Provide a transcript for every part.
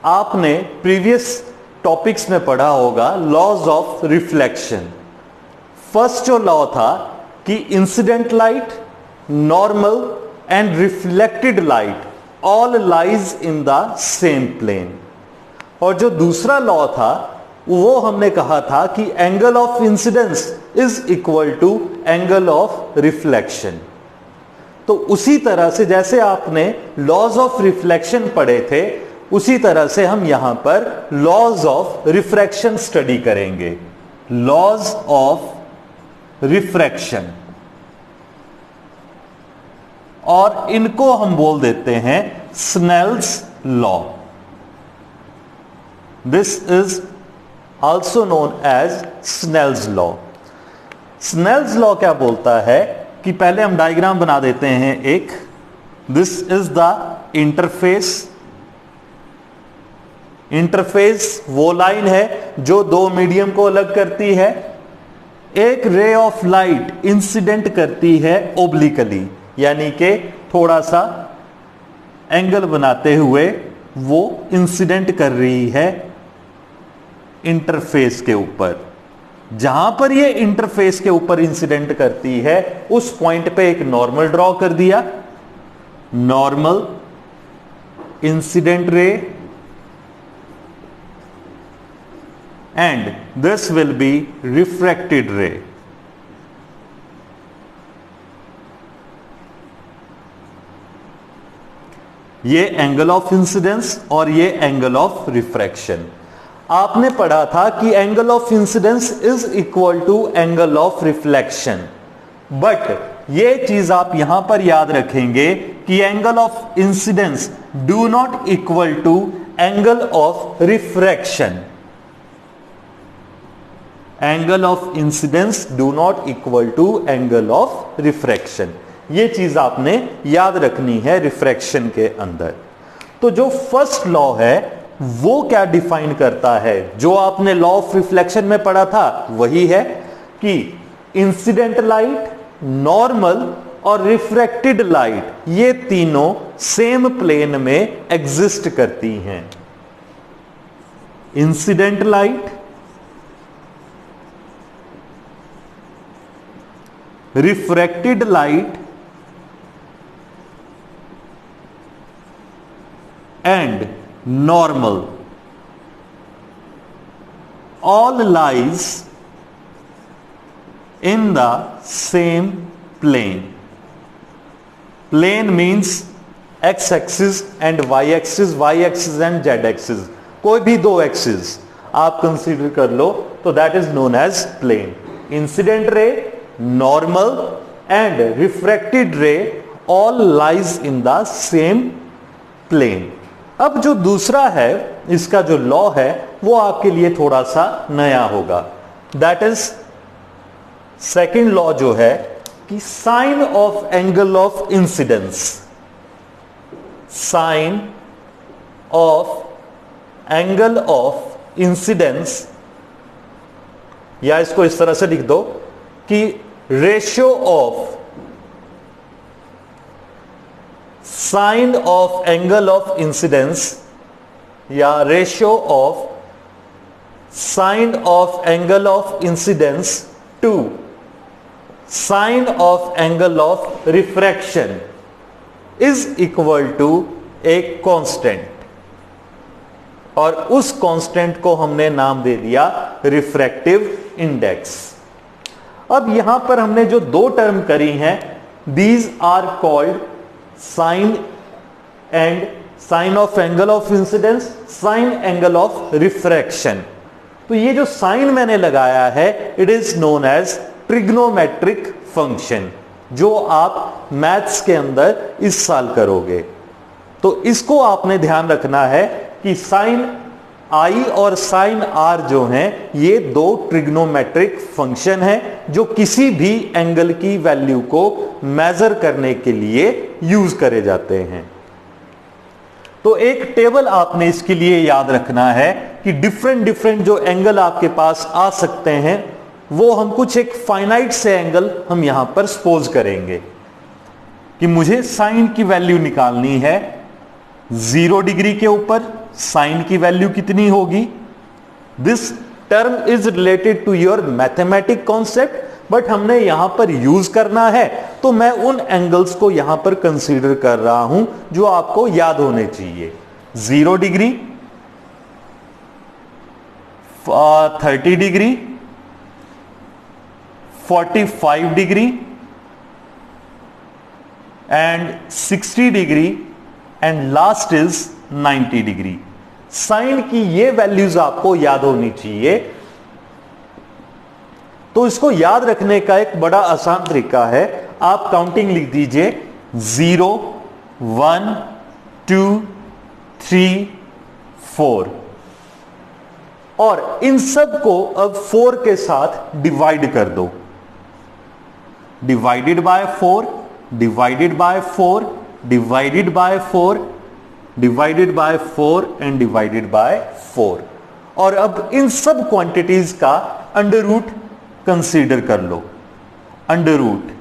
आपने previous topics में पढ़ा होगा लॉज ऑफ रिफ्लेक्शन। फर्स्ट जो लॉ था कि incident light, normal and reflected light all lies in the same plane. और जो दूसरा लॉ था वो हमने कहा था कि angle of incidence is equal to angle of reflection. तो उसी तरह से जैसे आपने लॉज ऑफ रिफ्लेक्शन पढ़े थे, उसी तरह से हम यहां पर लॉज ऑफ रिफ्रैक्शन स्टडी करेंगे। लॉज ऑफ रिफ्रैक्शन, और इनको हम बोल देते हैं Snell's law. This is also known as Snell's law. Snell's law क्या बोलता है कि पहले हम डायग्राम बना देते हैं एक। This is the interface. Interface वो लाइन है जो दो मीडियम को अलग करती है। एक रे ऑफ लाइट इंसिडेंट करती है ओब्लिकली, यानी कि थोड़ा सा एंगल बनाते हुए वो इंसिडेंट कर रही है इंटरफेस के ऊपर। जहां पर ये इंटरफेस के ऊपर इंसिडेंट करती है उस पॉइंट पे एक नॉर्मल ड्रॉ कर दिया। Normal incident ray, and this will be refracted रे। ये एंगल ऑफ इंसिडेंस और ये एंगल ऑफ रिफ्रैक्शन। आपने पढ़ा था कि angle of incidence is equal to angle of reflection, but ये चीज आप यहां पर याद रखेंगे कि angle of incidence do not equal to angle of refraction. Angle of incidence do not equal to angle of refraction. ये चीज आपने याद रखनी है रिफ्रैक्शन के अंदर। तो जो फर्स्ट लॉ है वो क्या डिफाइन करता है, जो आपने लॉ ऑफ रिफ्लेक्शन में पढ़ा था वही है कि इंसिडेंट लाइट, नॉर्मल और रिफ्रैक्टेड लाइट ये तीनों सेम प्लेन में एग्जिस्ट करती हैं। Incident light, refracted light and normal all lies in the same plane. Plane means x axis and y axis, y axis and z axis, कोई भी दो axis आप कंसीडर कर लो तो that is known as plane. Incident ray, normal and refracted ray all lies in the same plane. अब जो दूसरा है, इसका जो लॉ है वो आपके लिए थोड़ा सा नया होगा। दैट इज सेकेंड लॉ जो है कि sine of angle of incidence. Sine of angle of incidence, या इसको इस तरह से लिख दो कि ratio of sine of angle of incidence या ratio of sine of angle of incidence to sine of angle of refraction is equal to a constant, और उस कांस्टेंट को हमने नाम दे दिया रिफ्रैक्टिव इंडेक्स। अब यहां पर हमने जो दो टर्म करी हैं, these are called sine and sine of angle of incidence, sine angle of refraction. तो ये जो साइन मैंने लगाया है it is known as trigonometric function, जो आप मैथ्स के अंदर इस साल करोगे। तो इसको आपने ध्यान रखना है कि साइन आई और साइन आर जो हैं ये दो ट्रिग्नोमेट्रिक फंक्शन हैं जो किसी भी एंगल की वैल्यू को मेजर करने के लिए यूज करे जाते हैं। तो एक टेबल आपने इसके लिए याद रखना है कि डिफरेंट जो एंगल आपके पास आ सकते हैं वो हम कुछ एक फाइनाइट से एंगल हम यहां पर सपोज करेंगे कि मुझे साइन की वैल्यू निकालनी है 0 डिग्री के ऊपर, साइन की वैल्यू कितनी होगी? This term is related to your mathematic concept, but हमने यहां पर यूज करना है, तो मैं उन एंगल्स को यहां पर कंसीडर कर रहा हूं जो आपको याद होने चाहिए। 0 degree, 30 degree, 45 degree and 60 degree and last is 90 degree. Sine की ये वैल्यूज आपको याद होनी चाहिए। तो इसको याद रखने का एक बड़ा आसान तरीका है, आप काउंटिंग लिख दीजिए 0 1 2 3 4 और इन सब को अब 4 के साथ डिवाइड कर दो। Divided by 4, divided by 4, divided by 4, divided by 4 and divided by 4। और अब इन सब क्वांटिटीज का अंडर रूट कंसीडर कर लो। अंडर रूट,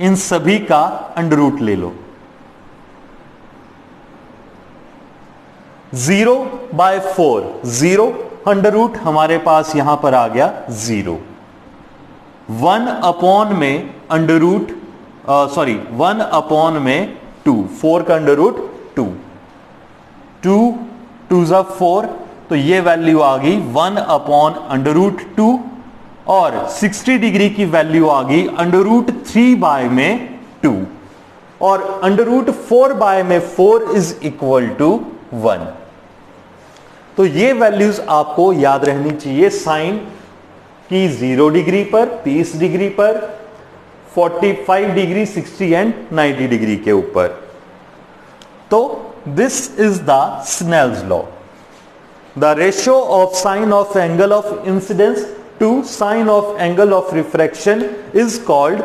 इन सभी का अंडर रूट ले लो। 0 बाय 4, 0 अंडर रूट हमारे पास यहां पर आ गया 0। 1 अपॉन में अंडर रूट 1 अपॉन में 2, 4 का अंडर रूट 2, 2 2 जा 4, तो ये वैल्यू आ गई 1 अपॉन अंडर रूट 2 और 60 डिग्री की वैल्यू आ गई अंडर रूट 3 बाय में 2 और अंडर रूट 4 बाय में 4 इज इक्वल टू 1। तो ये वैल्यूज आपको याद रहनी चाहिए साइन की 0 डिग्री पर, 30 डिग्री पर, 45 डिग्री, 60 एंड 90 डिग्री के ऊपर। तो this is the Snell's law. The ratio of sine of angle of incidence to sine of angle of refraction is called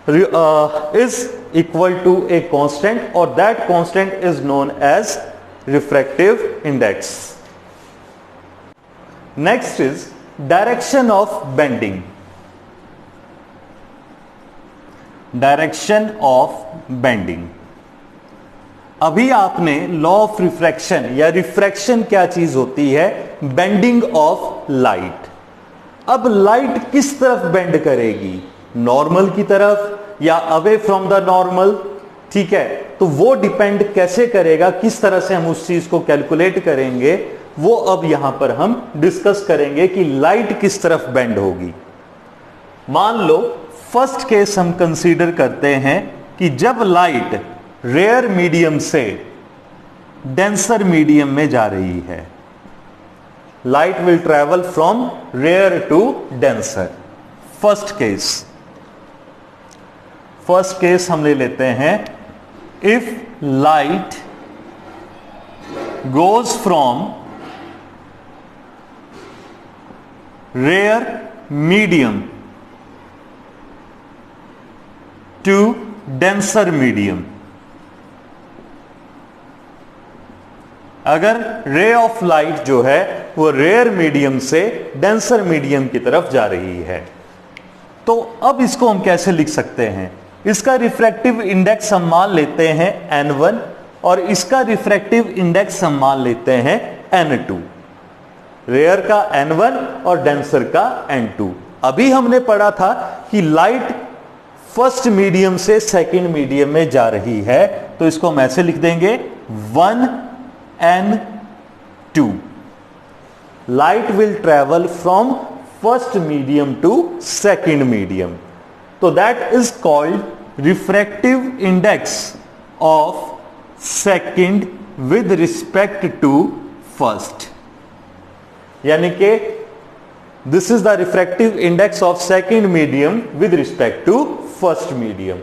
is equal to a constant or that constant is known as refractive index. Next is direction of bending. Direction of bending. अभी आपने law of refraction या refraction क्या चीज होती है, bending of light. अब light किस तरफ बेंड करेगी, नॉर्मल की तरफ या अवे फ्रॉम द नॉर्मल? ठीक है, तो वो डिपेंड कैसे करेगा, किस तरह से हम उस चीज को कैलकुलेट करेंगे, वो अब यहां पर हम डिस्कस करेंगे कि लाइट किस तरफ बेंड होगी। मान लो फर्स्ट केस हम कंसीडर करते हैं कि जब लाइट रेयर मीडियम से डेंसर मीडियम में जा रही है, light will travel from rare to denser. First case हम ले लेते हैं, if light goes from rare medium to denser medium. अगर रे ऑफ लाइट जो है वो रेयर मीडियम से डेंसर मीडियम की तरफ जा रही है, तो अब इसको हम कैसे लिख सकते हैं? इसका रिफ्रैक्टिव इंडेक्स हम मान लेते हैं n1 और इसका रिफ्रैक्टिव इंडेक्स हम मान लेते हैं n2। रेयर का n1 और डेंसर का n2। अभी हमने पढ़ा था कि लाइट फर्स्ट मीडियम से सेकंड मीडियम में जा रही है, तो इसको हम ऐसे लिख देंगे 1n2। Light will travel from first medium to second medium, तो that is called refractive index of second with respect to first. यानी कि this is the refractive index of second medium with respect to first medium.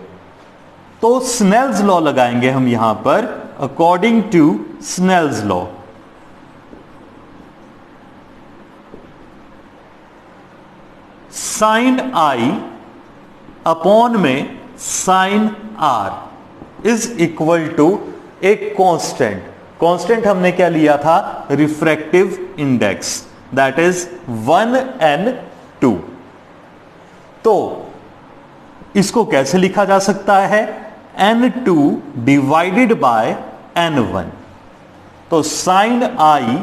तो Snell's law लगाएंगे हम यहां पर, according to Snell's law sine I upon में sine are is equal to एक constant. Constant हमने क्या लिया था, refractive index, that is 1n2। तो इसको कैसे लिखा जा सकता है, n2 डिवाइडेड बाय n1। तो साइन आई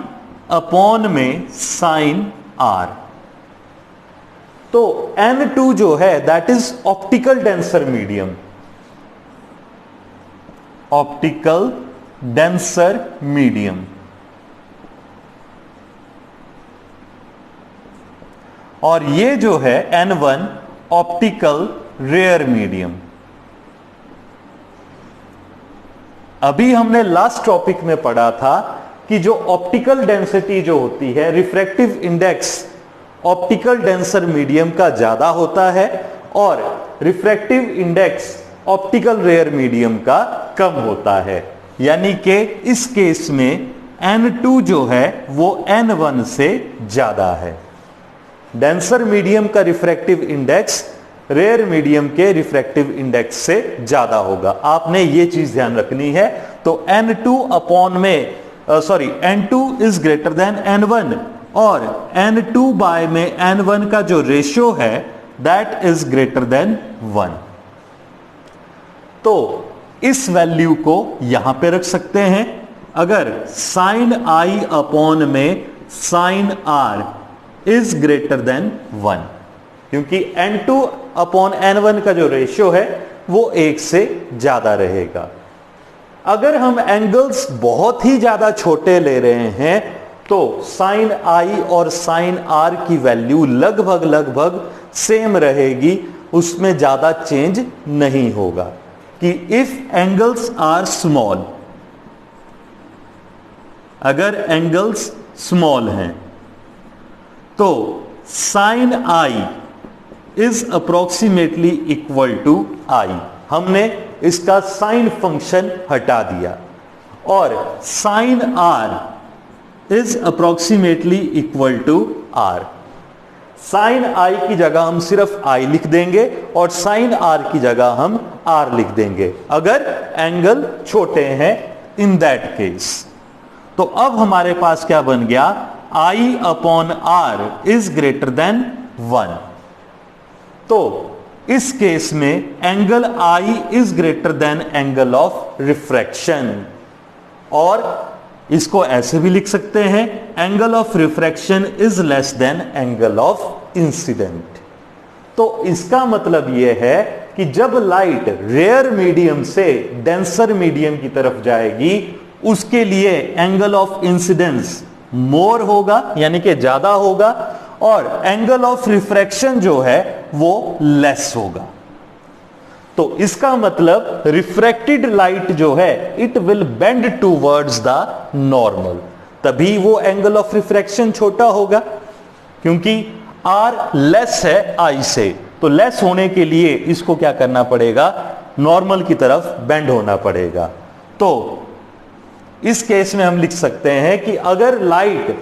अपॉन में साइन आर। तो N2 जो है that is optical denser medium, optical denser medium. और ये जो है N1 ऑप्टिकल रेयर मीडियम। अभी हमने लास्ट टॉपिक में पढ़ा था कि जो ऑप्टिकल डेंसिटी जो होती है, refractive index optical denser medium का ज्यादा होता है और refractive index optical rare medium का कम होता है। यानी कि इस केस में N2 जो है वो N1 से ज्यादा है। डेंसर मीडियम का रिफ्रैक्टिव इंडेक्स रेयर मीडियम के रिफ्रैक्टिव इंडेक्स से ज्यादा होगा। आपने ये चीज ध्यान रखनी है। तो N2 अपॉन में N2 is greater then N1 और N2 बाय में N1 का जो रेशियो है दैट इज ग्रेटर देन 1। तो इस वैल्यू को यहां पे रख सकते हैं। अगर साइन आई अपॉन में sine are is greater than 1, क्योंकि N2 अपॉन N1 का जो रेशियो है वो 1 से ज्यादा रहेगा। अगर हम एंगल्स बहुत ही ज्यादा छोटे ले रहे हैं तो साइन आई और साइन आर की वैल्यू लगभग सेम रहेगी, उसमें ज्यादा चेंज नहीं होगा। कि इफ एंगल्स आर स्मॉल, अगर एंगल्स स्मॉल हैं तो sine I is approximately equal to i. हमने इसका साइन फंक्शन हटा दिया और sine are is approximately equal to r. Sine i की जगह हम सिर्फ आई लिख देंगे और साइन आर की जगह हम आर लिख देंगे अगर एंगल छोटे हैं इन दैट केस। तो अब हमारे पास क्या बन गया, i upon are is greater than 1। तो इस केस में angle i is greater than angle of refraction, और इसको ऐसे भी लिख सकते हैं angle of refraction is less than angle of incident. तो इसका मतलब यह है कि जब लाइट रेयर मीडियम से डेंसर मीडियम की तरफ जाएगी उसके लिए एंगल ऑफ इंसिडेंस मोर होगा, यानी कि ज्यादा होगा, और एंगल ऑफ रिफ्रैक्शन जो है वो लेस होगा। तो इसका मतलब रिफ्रैक्टेड लाइट जो है it will bend towards the normal, तभी वो एंगल ऑफ रिफ्रैक्शन छोटा होगा, क्योंकि आर लेस है आई से। तो लेस होने के लिए इसको क्या करना पड़ेगा, नॉर्मल की तरफ बेंड होना पड़ेगा। तो इस केस में हम लिख सकते हैं कि अगर लाइट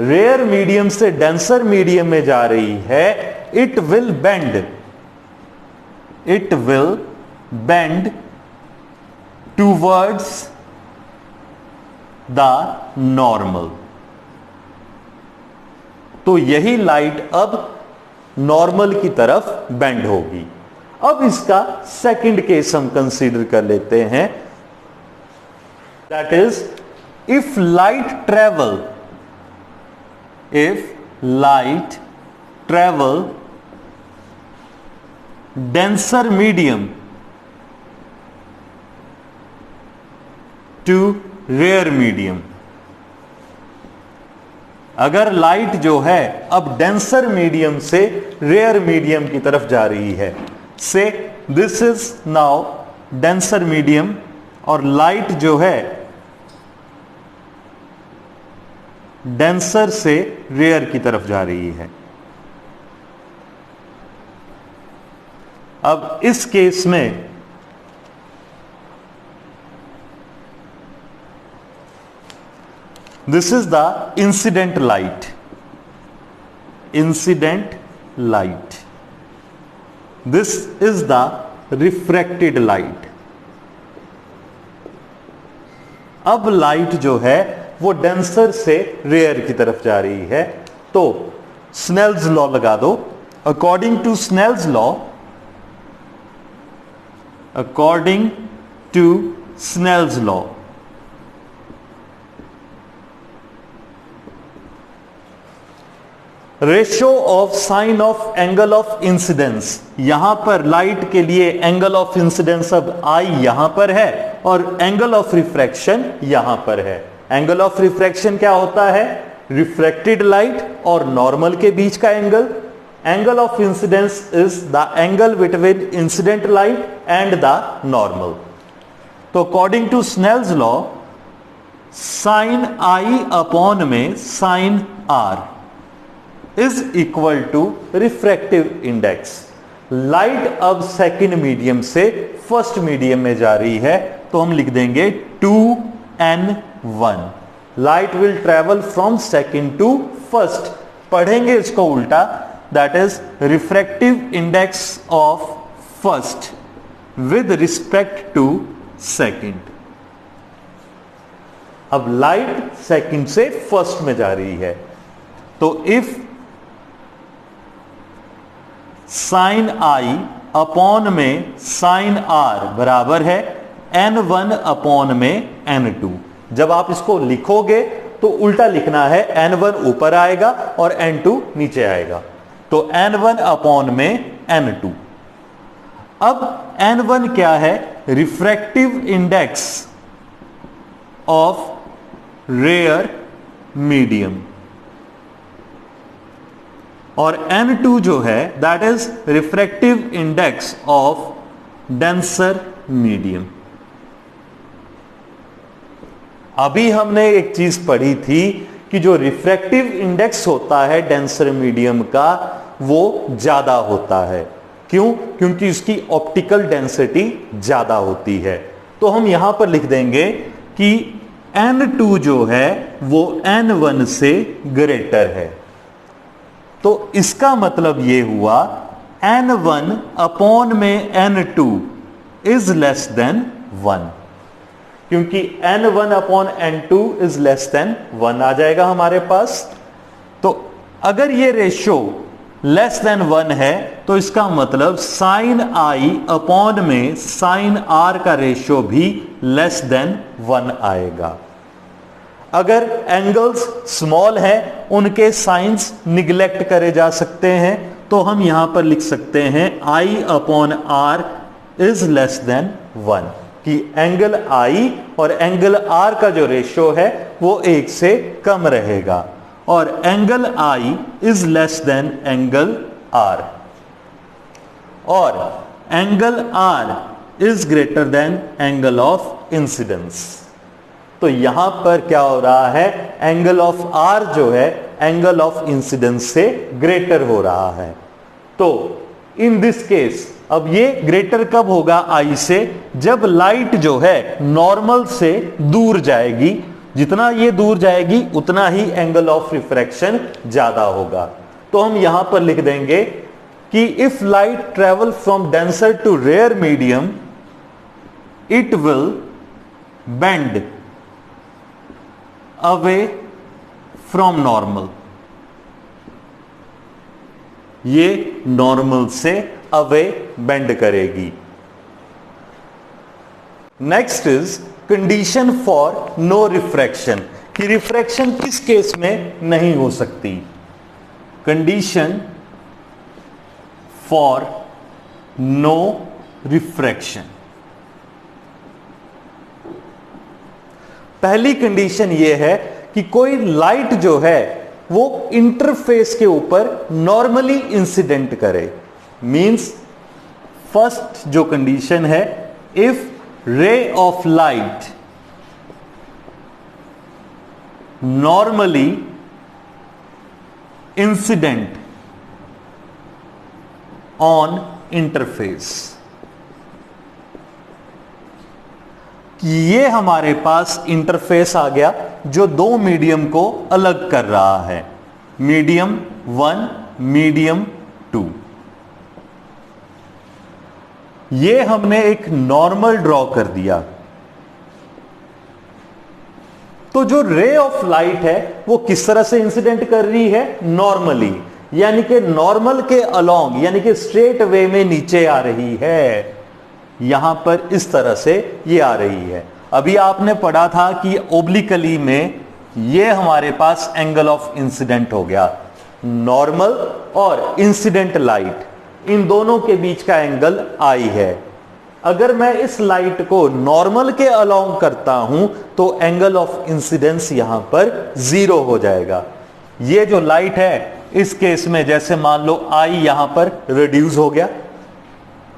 रेयर मीडियम से डेंसर मीडियम में जा रही है it will bend towards the normal. तो यही लाइट अब नॉर्मल की तरफ बेंड होगी। अब इसका सेकंड केस हम कंसीडर कर लेते हैं, that is if light travel denser medium to rare medium। अगर लाइट जो है अब डेंसर मीडियम से रेयर मीडियम की तरफ जा रही है, से this is now denser medium और लाइट जो है डेंसर से रेयर की तरफ जा रही है। अब इस केस में this is the incident light, this is the refracted light. अब लाइट जो है वो डेंसर से रेयर की तरफ जा रही है। तो स्नेल्स लॉ लगा दो। According to Snell's law ratio of sine of angle of incidence, यहां पर लाइट के लिए एंगल ऑफ इंसिडेंस अब आई यहां पर है और एंगल ऑफ रिफ्रैक्शन यहां पर है। एंगल ऑफ रिफ्रैक्शन क्या होता है? रिफ्रैक्टेड लाइट और नॉर्मल के बीच का angle. Angle of incidence is the angle between incident light and the normal. तो according to Snell's law, sine I upon में sine are is equal to refractive index. Light अब second medium से first medium में जा रही है, तो हम लिख देंगे 2n1। Light will travel from second to first. पढ़ेंगे इसको उल्टा, that is refractive index of first with respect to second. अब लाइट सेकंड से फर्स्ट में जा रही है, तो इफ साइन आई अपॉन में साइन आर बराबर है n1 अपॉन में n2। जब आप इसको लिखोगे तो उल्टा लिखना है, n1 ऊपर आएगा और n2 नीचे आएगा, तो n1 अपॉन में n2। अब n1 क्या है? Refractive index of rare medium, और n2 जो है that is refractive index of denser medium. अभी हमने एक चीज पढ़ी थी कि जो रिफ्रैक्टिव इंडेक्स होता है डेंसर मीडियम का, वो ज्यादा होता है। क्यों? क्योंकि उसकी ऑप्टिकल डेंसिटी ज्यादा होती है। तो हम यहां पर लिख देंगे कि n2 जो है वो n1 से ग्रेटर है। तो इसका मतलब ये हुआ n1 अपॉन में n2 इज लेस देन 1, क्योंकि n1 upon n2 is less than 1 आ जाएगा हमारे पास। तो अगर ये रेशियो लेस देन 1 है, तो इसका मतलब साइन आई अपॉन में साइन आर का रेशियो भी लेस देन 1 आएगा। अगर एंगल्स स्मॉल हैं, उनके साइंस निगलेक्ट करे जा सकते हैं, तो हम यहां पर लिख सकते हैं I upon are is less than 1, कि एंगल I और एंगल R का जो रेशियो है वो 1 से कम रहेगा, और angle I is less than angle R, और angle R is greater than angle of incidence. तो यहां पर क्या हो रहा है? एंगल ऑफ आर जो है एंगल ऑफ इंसिडेंस से ग्रेटर हो रहा है। तो इन दिस केस अब ये ग्रेटर कब होगा आई से? जब लाइट जो है नॉर्मल से दूर जाएगी। जितना ये दूर जाएगी उतना ही एंगल ऑफ रिफ्रैक्शन ज्यादा होगा। तो हम यहां पर लिख देंगे कि if light travel from denser to rare medium, it will bend away from normal. ये नॉर्मल से अवे बेंड करेगी। Next is condition for no refraction, कि रिफ्रैक्शन किस केस में नहीं हो सकती। कंडीशन फॉर नो रिफ्रैक्शन, पहली कंडीशन यह है कि कोई लाइट जो है वो इंटरफेस के ऊपर नॉर्मली इंसिडेंट करे। मींस फर्स्ट जो कंडीशन है, इफ रे of light normally incident on interface, कि ये हमारे पास इंटरफेस आ गया जो दो मीडियम को अलग कर रहा है, मीडियम 1, मीडियम 2। ये हमने एक नॉर्मल ड्रॉ कर दिया। तो जो रे ऑफ लाइट है वो किस तरह से इंसिडेंट कर रही है? नॉर्मली, यानी कि नॉर्मल के अलोंग, यानी कि स्ट्रेट वे में नीचे आ रही है। यहां पर इस तरह से ये आ रही है। अभी आपने पढ़ा था कि ओब्लिकली में ये हमारे पास एंगल ऑफ इंसिडेंट हो गया। नॉर्मल और इंसिडेंट लाइट, इन दोनों के बीच का एंगल आई है। अगर मैं इस लाइट को नॉर्मल के अलोंग करता हूं तो एंगल ऑफ इंसिडेंस यहां पर 0 हो जाएगा। ये जो लाइट है इस केस में जैसे मान लो आई यहां पर रिड्यूस हो गया,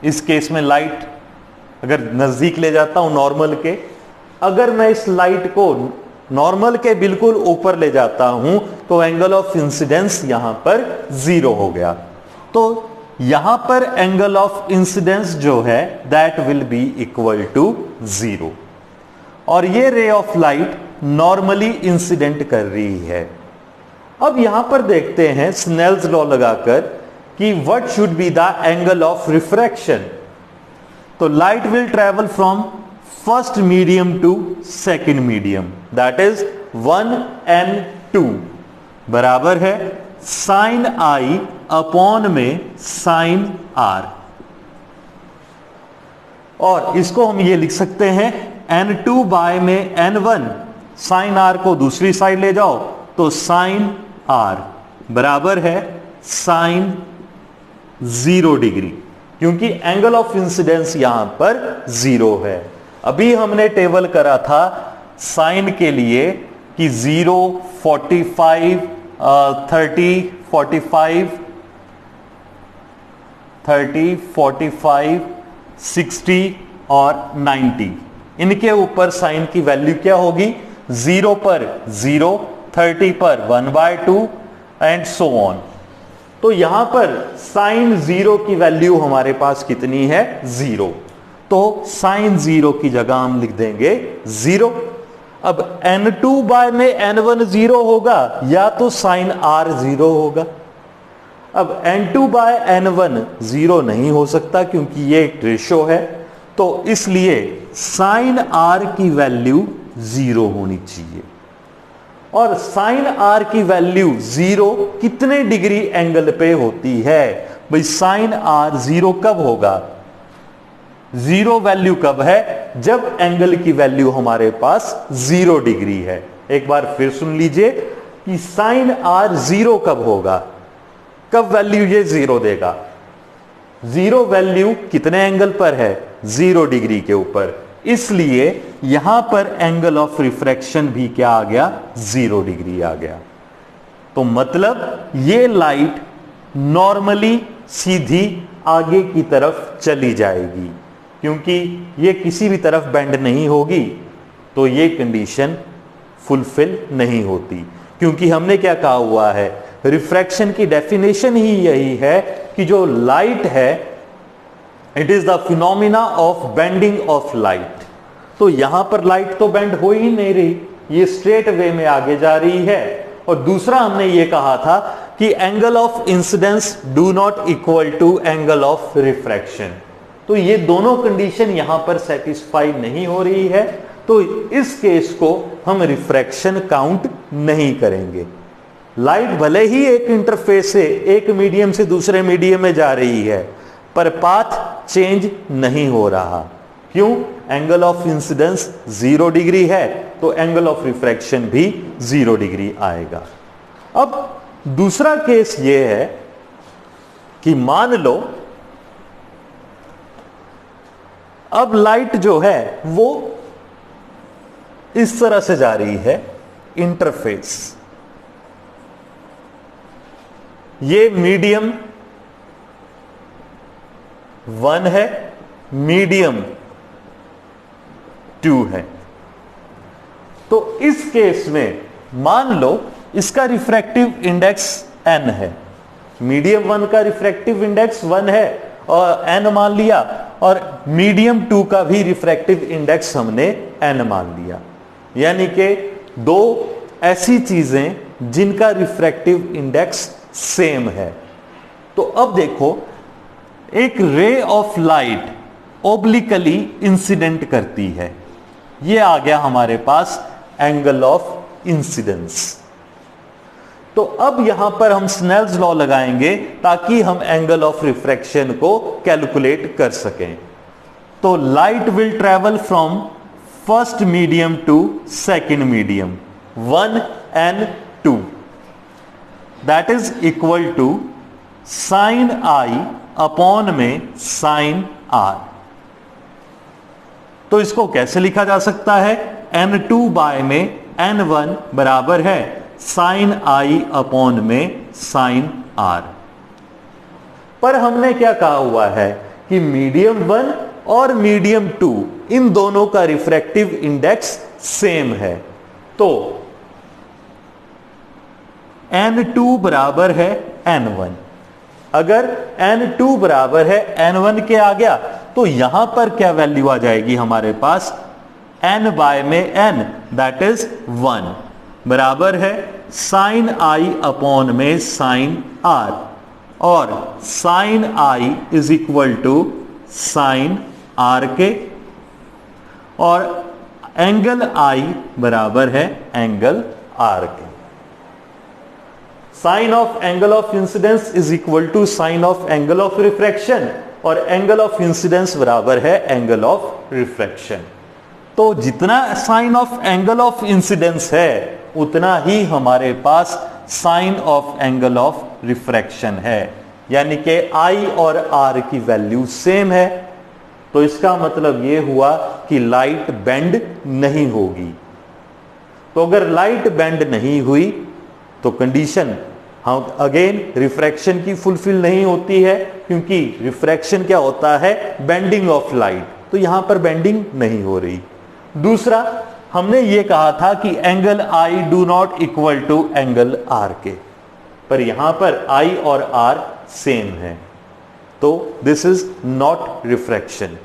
इस केस में लाइट अगर नजदीक ले जाता हूं नॉर्मल के, अगर मैं इस लाइट को नॉर्मल के बिल्कुल ऊपर ले जाता हूं तो एंगल ऑफ इंसिडेंस यहां पर 0 हो गया। तो यहां पर एंगल ऑफ इंसिडेंस जो है that will be equal to 0 और ये रे ऑफ लाइट नॉर्मली इंसिडेंट कर रही है। अब यहां पर देखते हैं स्नेल्स लॉ लगाकर कि what should be the angle of refraction. तो light will travel from first medium to second medium, that is 1n2 बराबर है साइन आई अपॉन में साइन आर, और इसको हम ये लिख सकते हैं n2 बाय में n1, साइन आर को दूसरी साइड ले जाओ तो साइन आर बराबर है साइन 0 डिग्री, क्योंकि एंगल ऑफ इंसिडेंस यहां पर 0 है। अभी हमने टेबल करा था साइन के लिए कि 0, 45, 30, 45, 30, 45, 60 और 90, इनके ऊपर साइन की वैल्यू क्या होगी? 0 पर 0, 30 पर 1/2 एंड सो ऑन। तो यहां पर साइन 0 की वैल्यू हमारे पास कितनी है? 0। तो साइन 0 की जगह हम लिख देंगे 0। अब n2 बाय में n1 0 होगा या तो साइन r 0 होगा। अब n2 बाय n1 0 नहीं हो सकता क्योंकि ये एक रेशो है, तो इसलिए साइन r की वैल्यू 0 होनी चाहिए। और साइन r की वैल्यू 0 कितने डिग्री एंगल पे होती है? भाई साइन r 0 कब होगा? 0 वैल्यू कब है? जब एंगल की वैल्यू हमारे पास 0 डिग्री है। एक बार फिर सुन लीजिए कि साइन r 0 कब होगा, कब वैल्यू ये 0 देगा? 0 वैल्यू कितने एंगल पर है? 0 डिग्री के ऊपर, इसलिए यहां पर एंगल ऑफ रिफ्रैक्शन भी क्या आ गया? 0 डिग्री आ गया। तो मतलब ये लाइट नॉर्मली सीधी आगे की तरफ चली जाएगी, क्योंकि ये किसी भी तरफ बेंड नहीं होगी, तो ये कंडीशन फुलफिल नहीं होती। क्योंकि हमने क्या कहा हुआ है, रिफ्रैक्शन की डेफिनेशन ही यही है कि जो लाइट है it is the phenomena of bending of light. तो यहां पर लाइट तो बेंड हो ही नहीं रही, ये स्ट्रेट वे में आगे जा रही है। और दूसरा हमने ये कहा था कि angle of incidence do not equal to angle of refraction. तो ये दोनों कंडीशन यहां पर सेटिस्फाई नहीं हो रही है, तो इस केस को हम रिफ्रैक्शन काउंट नहीं करेंगे। लाइट भले ही एक इंटरफेस से एक मीडियम से दूसरे मीडियम में जा रही है, पर पाथ चेंज नहीं हो रहा। क्यों? एंगल ऑफ इंसिडेंस 0 डिग्री है, तो एंगल ऑफ रिफ्रैक्शन भी 0 डिग्री आएगा। अब दूसरा केस यह है कि मान लो अब लाइट जो है वो इस तरह से जा रही है इंटरफेस, ये मीडियम 1 है, मीडियम 2 है। तो इस केस में मान लो इसका रिफ्रैक्टिव इंडेक्स n है, मीडियम 1 का रिफ्रैक्टिव इंडेक्स 1 है और n मान लिया, और मीडियम 2 का भी रिफ्रैक्टिव इंडेक्स हमने n मान लिया। यानी कि दो ऐसी चीजें जिनका रिफ्रैक्टिव इंडेक्स सेम है। तो अब देखो, एक रे ऑफ लाइट ओब्लिकली इंसिडेंट करती है, ये आ गया हमारे पास एंगल ऑफ इंसिडेंस। तो अब यहां पर हम स्नेल्स लॉ लगाएंगे ताकि हम एंगल ऑफ रिफ्रैक्शन को कैलकुलेट कर सकें। तो light will travel from first medium to second medium 1 and 2। That is equal to sine I upon में साइन आर। तो इसको कैसे लिखा जा सकता है? n2 बाय में n1 बराबर है साइन आई अपॉन में साइन आर। पर हमने क्या कहा हुआ है कि मीडियम 1 और मीडियम 2 इन दोनों का रिफ्रैक्टिव इंडेक्स सेम है। तो n2 बराबर है n1। अगर n2 बराबर है n1 के आ गया तो यहां पर क्या वैल्यू आ जाएगी हमारे पास? n बाय में n दैट इज 1 बराबर है साइन आई अपॉन में साइन आर, और sine I is equal to sine R के, और एंगल आई बराबर है एंगल आर के। Sine of angle of incidence is equal to sine of angle of refraction, और एंगल ऑफ इंसिडेंस बराबर है एंगल ऑफ रिफ्रैक्शन। तो जितना sine of angle of incidence है उतना ही हमारे पास sine of angle of refraction है, यानी कि आई और आर की वैल्यू सेम है। तो इसका मतलब यह हुआ कि लाइट बेंड नहीं होगी। तो अगर लाइट बेंड नहीं हुई तो कंडीशन हम अगेन रिफ्रैक्शन की फुलफिल नहीं होती है, क्योंकि रिफ्रैक्शन क्या होता है? Bending of light. तो यहां पर बेंडिंग नहीं हो रही। दूसरा, हमने ये कहा था कि angle I do not equal to angle R के, पर यहां पर आई और आर सेम है, तो दिस इज नॉट रिफ्रैक्शन।